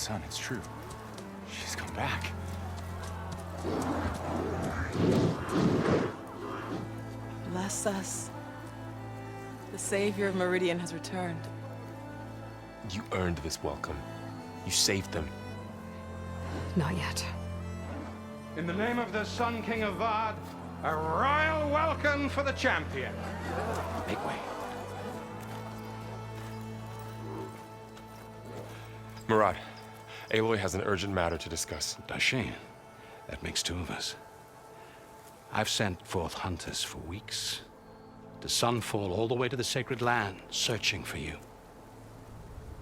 sun, it's true. She's come back. Bless us. The savior of Meridian has returned. You earned this welcome. You saved them. Not yet. In the name of the Sun King Avad, a royal welcome for the champion. Make way. Murad, Aloy has an urgent matter to discuss. Dashane. That makes two of us. I've sent forth hunters for weeks. To Sunfall all the way to the Sacred Land, searching for you.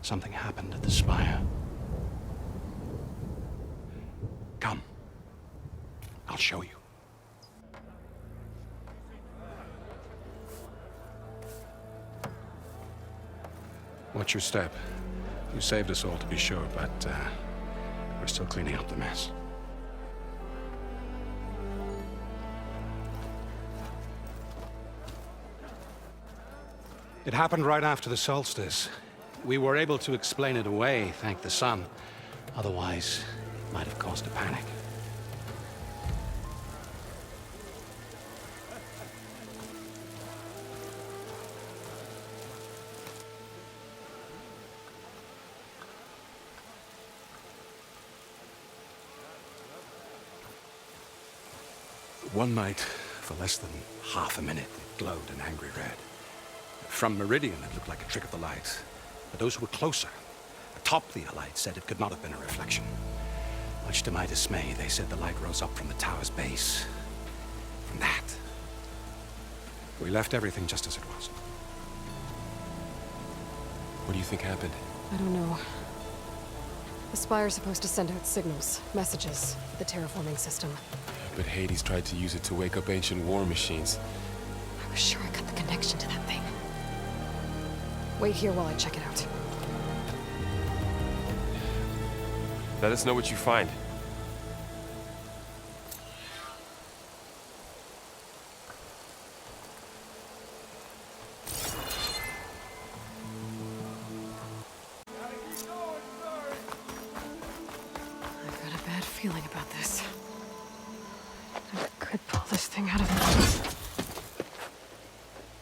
Something happened at the Spire. Come. I'll show you. Watch your step. You saved us all, to be sure, but we're still cleaning up the mess. It happened right after the solstice. We were able to explain it away, thank the sun. Otherwise, it might have caused a panic. One night, for less than half a minute, it glowed an angry red. From Meridian, it looked like a trick of the light. But those who were closer, atop the light, said it could not have been a reflection. Much to my dismay, they said the light rose up from the tower's base. From that, we left everything just as it was. What do you think happened? I don't know. The Spire's supposed to send out signals, messages, the terraforming system. But Hades tried to use it to wake up ancient war machines. I was sure I got the connection to that thing. Wait here while I check it out. Let us know what you find. I've got a bad feeling about this. I could pull this thing out of me.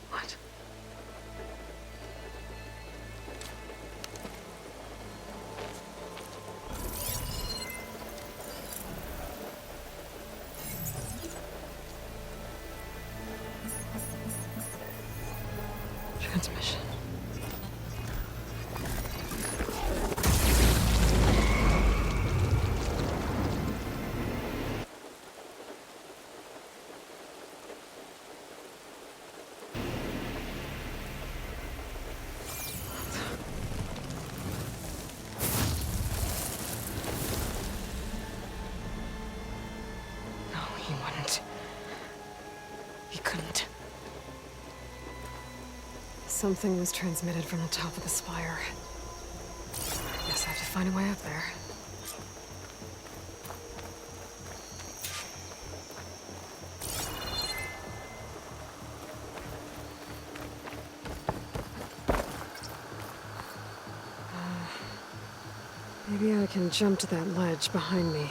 What? Transmission. No, he wouldn't. He couldn't. Something was transmitted from the top of the spire. Guess I have to find a way up there. Maybe I can jump to that ledge behind me.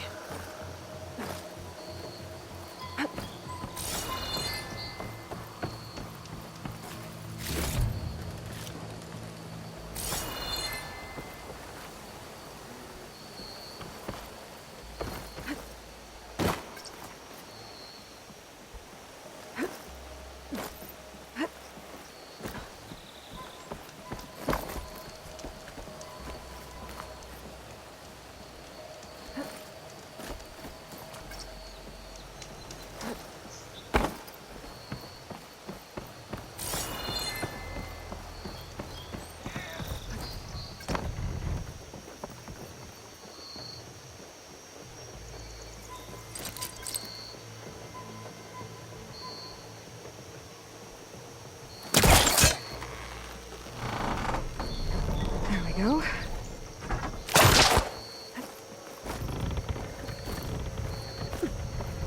Go.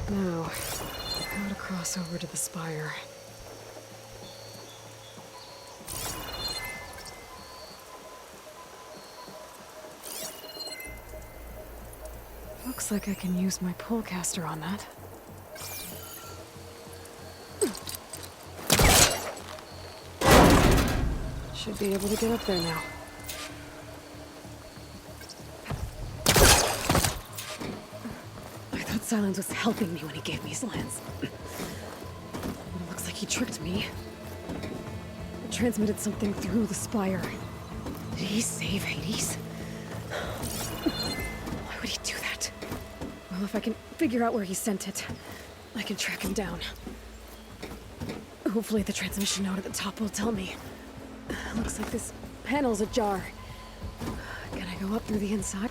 Now, how to cross over to the spire. Looks like I can use my pullcaster on that. Should be able to get up there now. I thought Sylens was helping me when he gave me his lens. But it looks like he tricked me. It transmitted something through the spire. Did he save Hades? Why would he do that? Well, if I can figure out where he sent it, I can track him down. Hopefully the transmission note at the top will tell me. Looks like this panel's ajar. Can I go up through the inside?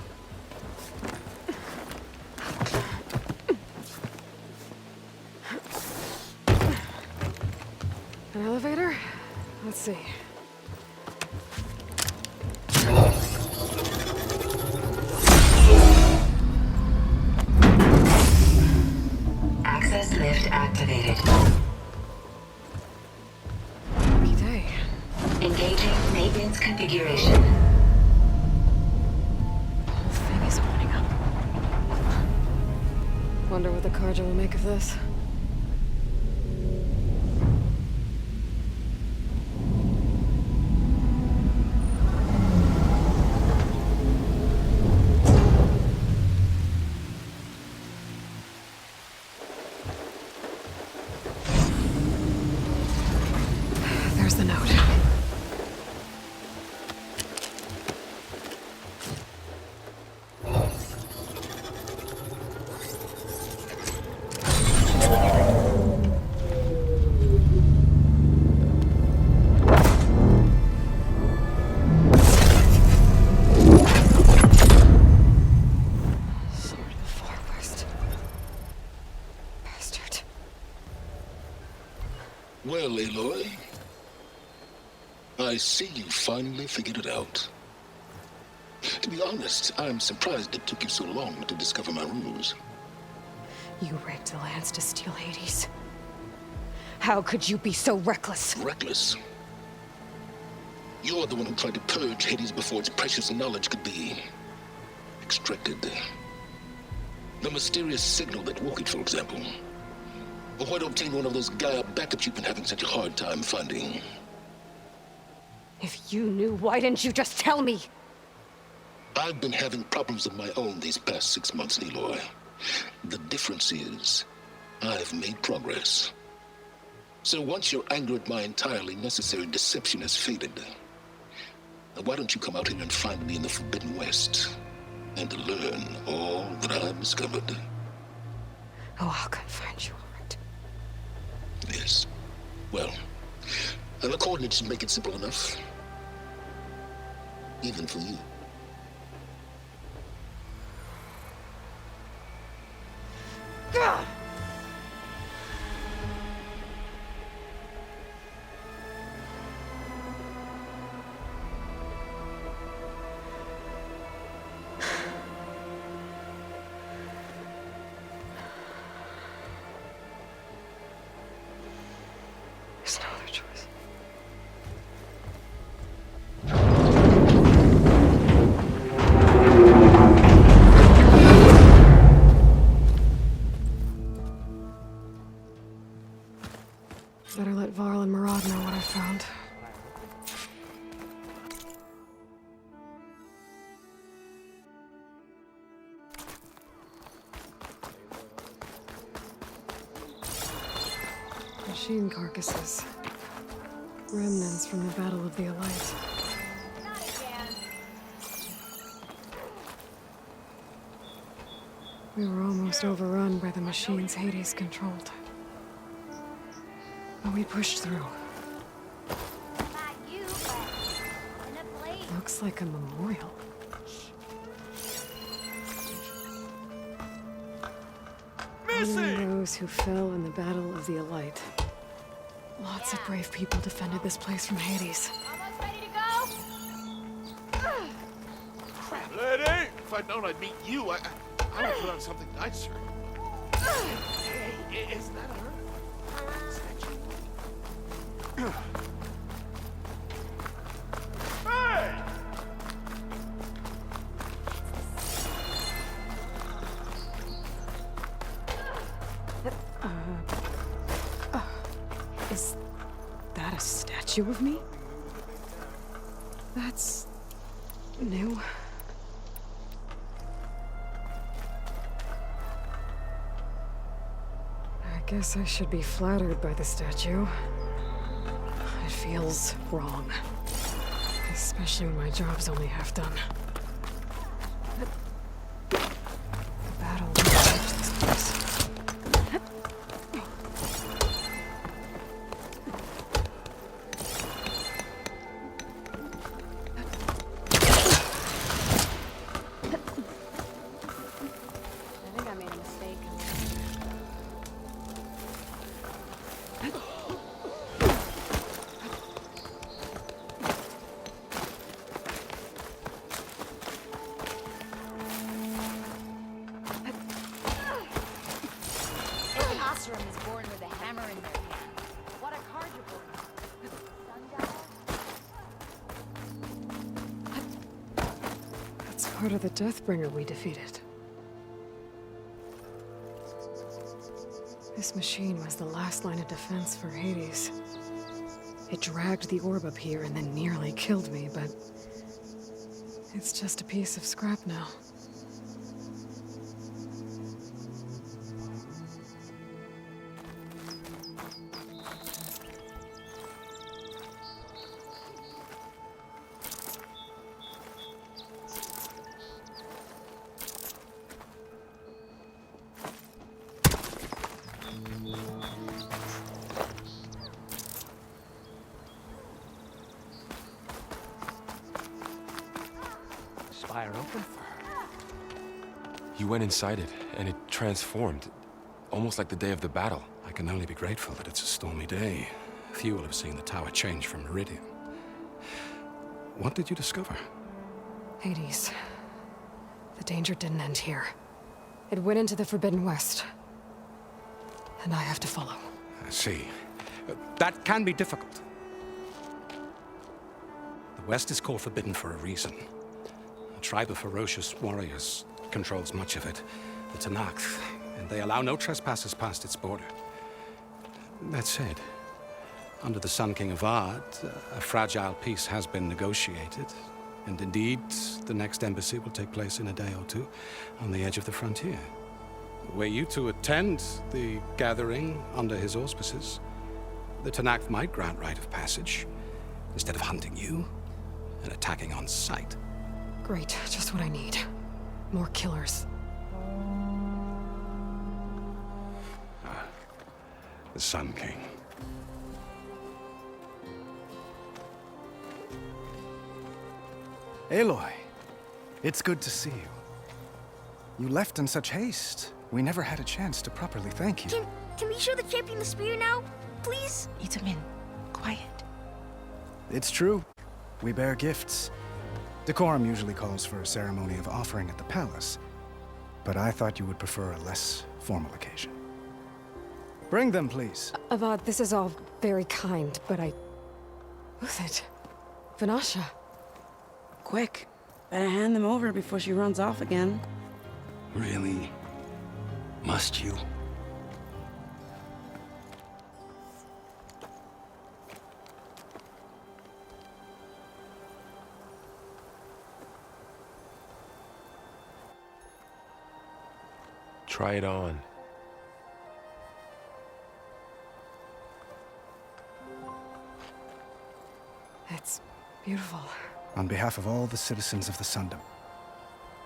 An elevator? Let's see. Access lift activated. Lucky day. Engaging maintenance configuration. The whole thing is opening up. Wonder what the Carja will make of this. There's the note. Sword of the Far West. Bastard. Well, Aloy, I see you finally figured it out. To be honest, I'm surprised it took you so long to discover my ruse. You raped the lands to steal Hades. How could you be so reckless? Reckless? You're the one who tried to purge Hades before its precious knowledge could be extracted. The mysterious signal that woke it, for example. Or why to obtain one of those GAIA backups you've been having such a hard time finding. If you knew, why didn't you just tell me? I've been having problems of my own these past 6 months, Aloy. The difference is, I've made progress. So once your anger at my entirely necessary deception has faded, why don't you come out here and find me in the Forbidden West, and learn all that I've discovered? Oh, I'll come find you, all right. Yes. Well, and the coordinates make it simple enough. Even for you. God! There's no other choice. Better let Varl and Murad know what I found. Machine carcasses. Remnants from the Battle of the Allight. We were almost overrun by the machines Hades controlled. But we pushed through. Looks like a memorial. Honoring those who fell in the Battle of the Allight. Lots of brave people defended this place from Hades. Almost ready to go? Crap. Lady! If I'd known I'd meet you, I would have put on something nicer. Hey, is that her? Is that you? Hey! statue of me? That's... new. I guess I should be flattered by the statue. It feels wrong. Especially when my job's only half done. The battle will change this place. I think I made a mistake. Is born with a hammer in their hand. What a card you're pulling. That's part of the Deathbringer we defeated. This machine was the last line of defense for Hades. It dragged the orb up here and then nearly killed me, but it's just a piece of scrap now. Spire open for her. You went inside it, and it transformed. Almost like the day of the battle. I can only be grateful that it's a stormy day. Few will have seen the tower change from Meridian. What did you discover? Hades. The danger didn't end here. It went into the Forbidden West. And I have to follow. I see. That can be difficult. The West is called Forbidden for a reason. A tribe of ferocious warriors controls much of it, the Talanah, and they allow no trespassers past its border. That said, under the Sun King Avad, a fragile peace has been negotiated, and indeed, the next embassy will take place in a day or two on the edge of the frontier. Were you to attend the gathering under his auspices, the Talanah might grant right of passage, instead of hunting you and attacking on sight. Great, just what I need. More killers. The Sun King. Aloy, it's good to see you. You left in such haste. We never had a chance to properly thank you. Can we show the champion the spear now? Please? Itamin, quiet. It's true. We bear gifts. Decorum usually calls for a ceremony of offering at the palace, but I thought you would prefer a less formal occasion. Bring them, please. Avad, this is all very kind, but Uthid. Vanasha. Quick. Better hand them over before she runs off again. Really? Must you? Try it on. It's beautiful. On behalf of all the citizens of the Sundom,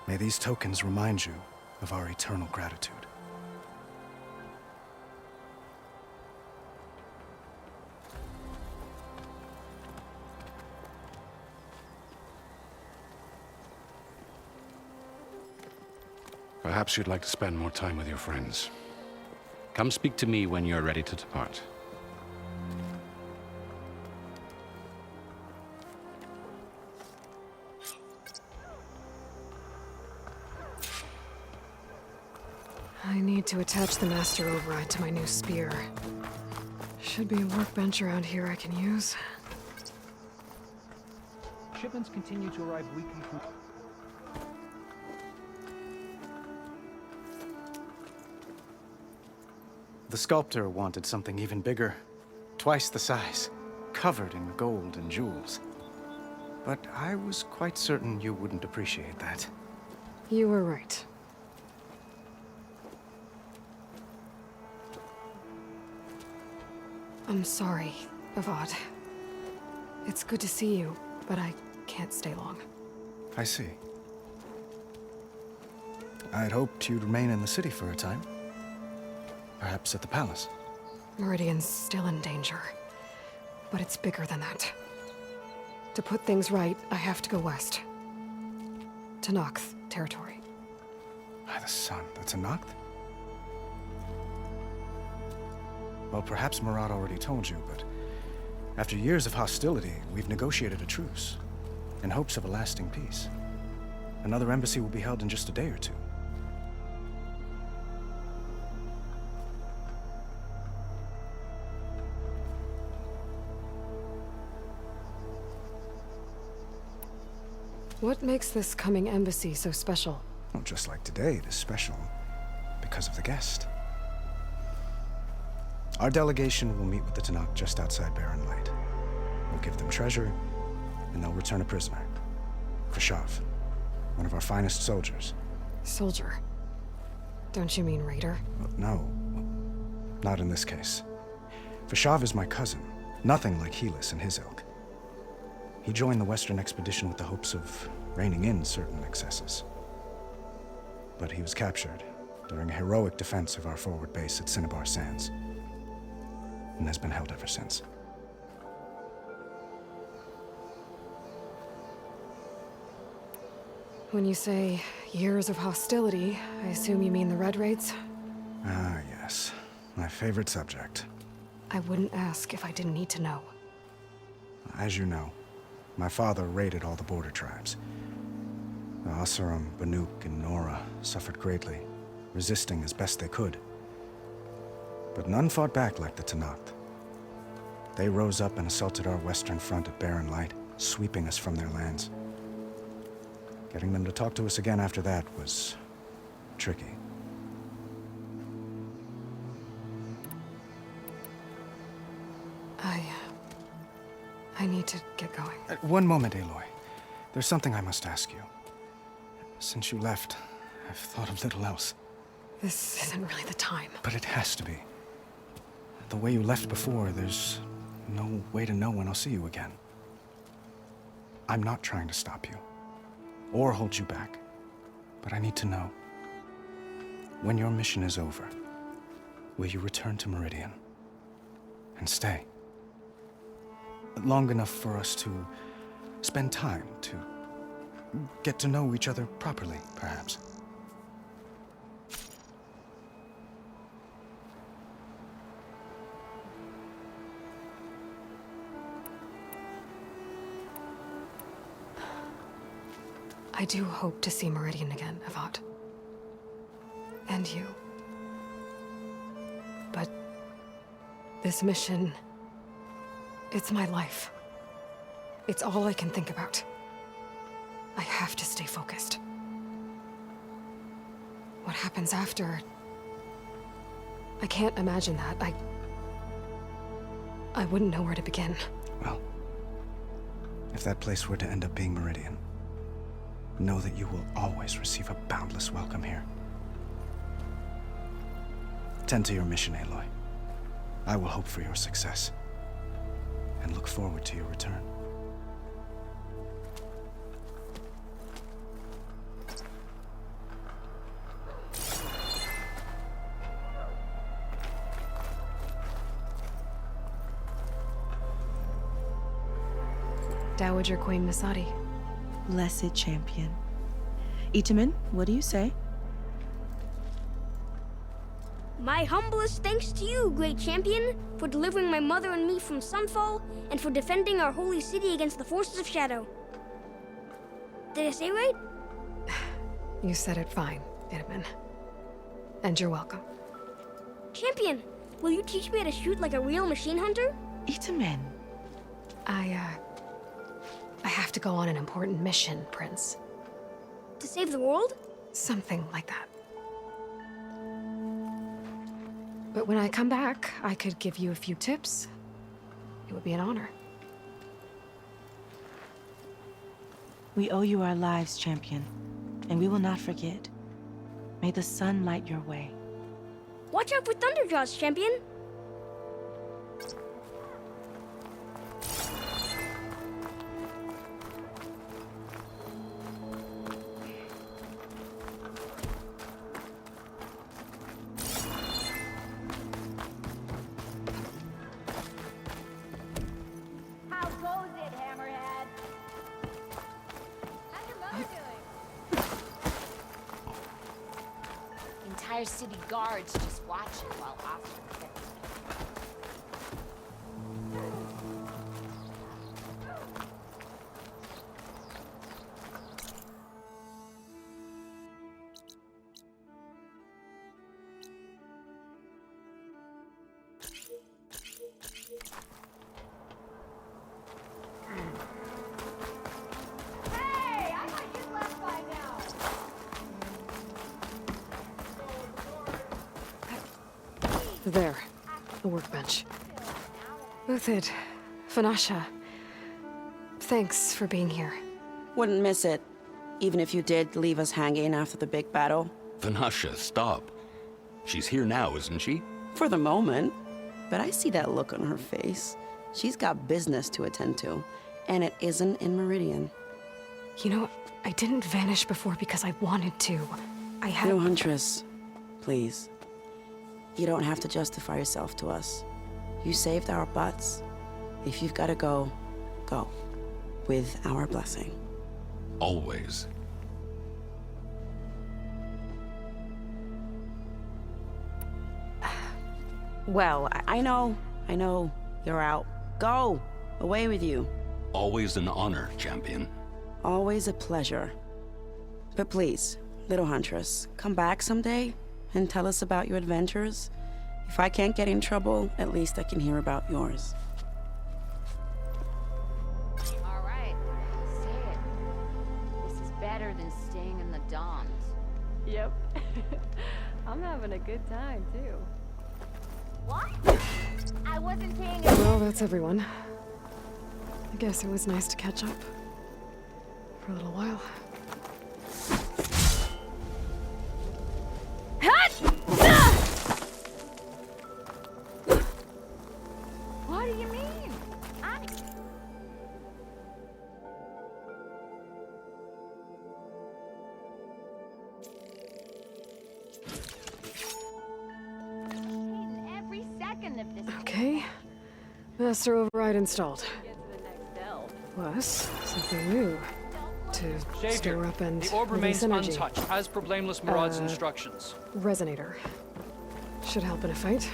may these tokens remind you of our eternal gratitude. Perhaps you'd like to spend more time with your friends. Come speak to me when you're ready to depart. I need to attach the master override to my new spear. Should be a workbench around here I can use. Shipments continue to arrive weekly from... The sculptor wanted something even bigger. Twice the size. covered in gold and jewels. But I was quite certain you wouldn't appreciate that. You were right. I'm sorry, Avad. It's good to see you, but I can't stay long. I see. I'd hoped you'd remain in the city for a time. Perhaps at the palace. Meridian's still in danger, but it's bigger than that. To put things right, I have to go west. To Nox territory. By the sun, that's a Noct? Well, perhaps Murad already told you, but after years of hostility, we've negotiated a truce, in hopes of a lasting peace. Another embassy will be held in just a day or two. What makes this coming embassy so special? Well, just like today, it is special because of the guest. Our delegation will meet with the Tanakh just outside Barren Light. We'll give them treasure, and they'll return a prisoner. Fashav, one of our finest soldiers. Soldier? Don't you mean raider? Well, no, not in this case. Fashav is my cousin, nothing like Helis and his ilk. He joined the Western expedition with the hopes of reining in certain excesses. But he was captured during a heroic defense of our forward base at Cinnabar Sands, and has been held ever since. When you say years of hostility, I assume you mean the Red Raids? Ah, yes. My favorite subject. I wouldn't ask if I didn't need to know. As you know, my father raided all the border tribes. The Asuram, Banuk, and Nora suffered greatly, resisting as best they could. But none fought back like the Tanakh. They rose up and assaulted our western front at Barren Light, sweeping us from their lands. Getting them to talk to us again after that was tricky. I need to get going. One moment, Aloy. There's something I must ask you. Since you left, I've thought of little else. This isn't really the time. But it has to be. The way you left before, there's no way to know when I'll see you again. I'm not trying to stop you, or hold you back, but I need to know. When your mission is over, will you return to Meridian? And stay? Long enough for us to spend time, to get to know each other properly, perhaps. I do hope to see Meridian again, Avad. And you. But this mission, it's my life. It's all I can think about. I have to stay focused. What happens after? I can't imagine that. I wouldn't know where to begin. Well, if that place were to end up being Meridian, know that you will always receive a boundless welcome here. Tend to your mission, Aloy. I will hope for your success, and look forward to your return. Dowager Queen Masadi. Blessed champion. Itamen, what do you say? My humblest thanks to you, great champion, for delivering my mother and me from Sunfall, and for defending our holy city against the forces of Shadow. Did I say right? You said it fine, Itamen. And you're welcome. Champion, will you teach me how to shoot like a real machine hunter? Itamen. I have to go on an important mission, Prince. To save the world? Something like that. But when I come back, I could give you a few tips. It would be an honor. We owe you our lives, champion, and we will not forget. May the sun light your way. Watch out for thunderjaws, champion. How goes it, Hammerhead? How's your mother doing? Entire city guards just watching while Austin fixes. Hey, I thought you'd left by now. There. The workbench. Uthid. Vanasha. Thanks for being here. Wouldn't miss it, even if you did leave us hanging after the big battle. Vanasha, stop. She's here now, isn't she? For the moment. But I see that look on her face. She's got business to attend to, and it isn't in Meridian. You know, I didn't vanish before because I wanted to. I had... No, Huntress. Please. You don't have to justify yourself to us. You saved our butts. If you've got to go, go. With our blessing. Always. Well, I know. You're out. Go! Away with you. Always an honor, champion. Always a pleasure. But please, little Huntress, come back someday and tell us about your adventures. If I can't get in trouble, at least I can hear about yours. All right, say it. This is better than staying in the Dons. Yep. I'm having a good time, too. What? I wasn't paying attention. Well, that's everyone. I guess it was nice to catch up. For a little while. What do you mean? Every second of this. Okay. Master override installed. Get to the next delve. Plus, something new. To Savior, store up and the orb remains release energy. untouched, as per Blameless Maraud's instructions. Resonator. Should help in a fight.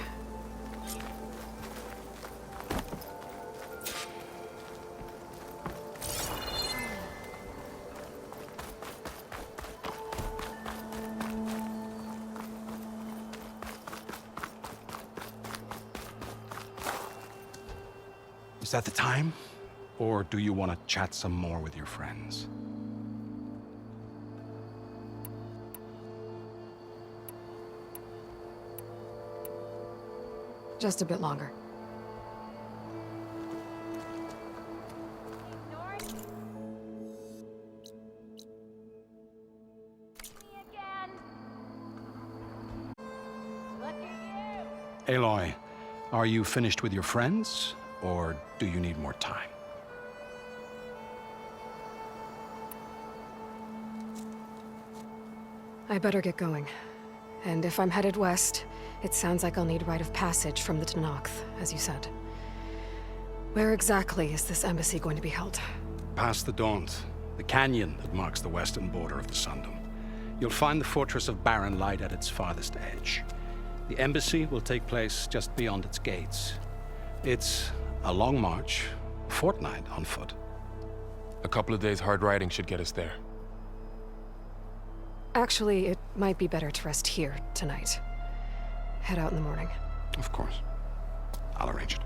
Is that the time? Or do you want to chat some more with your friends? Just a bit longer. Aloy, are you finished with your friends? Or do you need more time? I better get going. And if I'm headed west, it sounds like I'll need rite of passage from the Tenakth, as you said. Where exactly is this embassy going to be held? Past the Daunt, the canyon that marks the western border of the Sundom. You'll find the fortress of Barren Light at its farthest edge. The embassy will take place just beyond its gates. It's a long march, a fortnight on foot. A couple of days hard riding should get us there. Actually, it might be better to rest here tonight. Head out in the morning. Of course. I'll arrange it.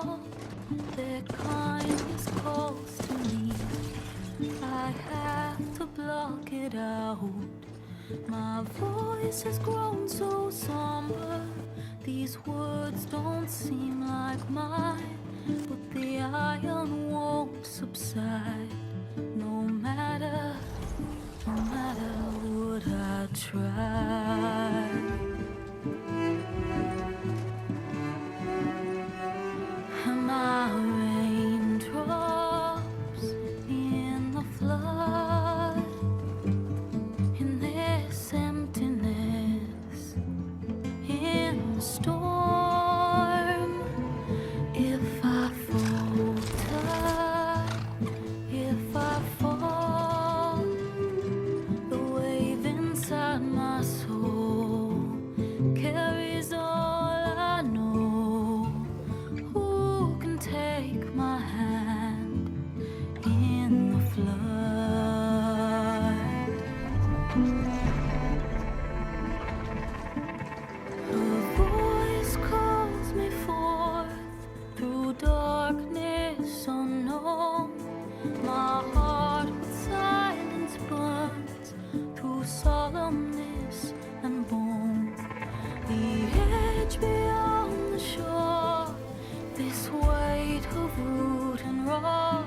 all, their kindness calls to me. I have to block it out. My voice has grown so somber. These words don't seem like mine, but the iron won't subside. No matter what I try. My raindrops in the flood, in this emptiness, in the storm. If I falter, if I fall, the wave inside my soul carries all I know. Who can take my hand in the flood? Her voice calls me forth through darkness unknown. My heart with silence burns through solemnness and bone. The edge beyond the shore, this weight of root and rod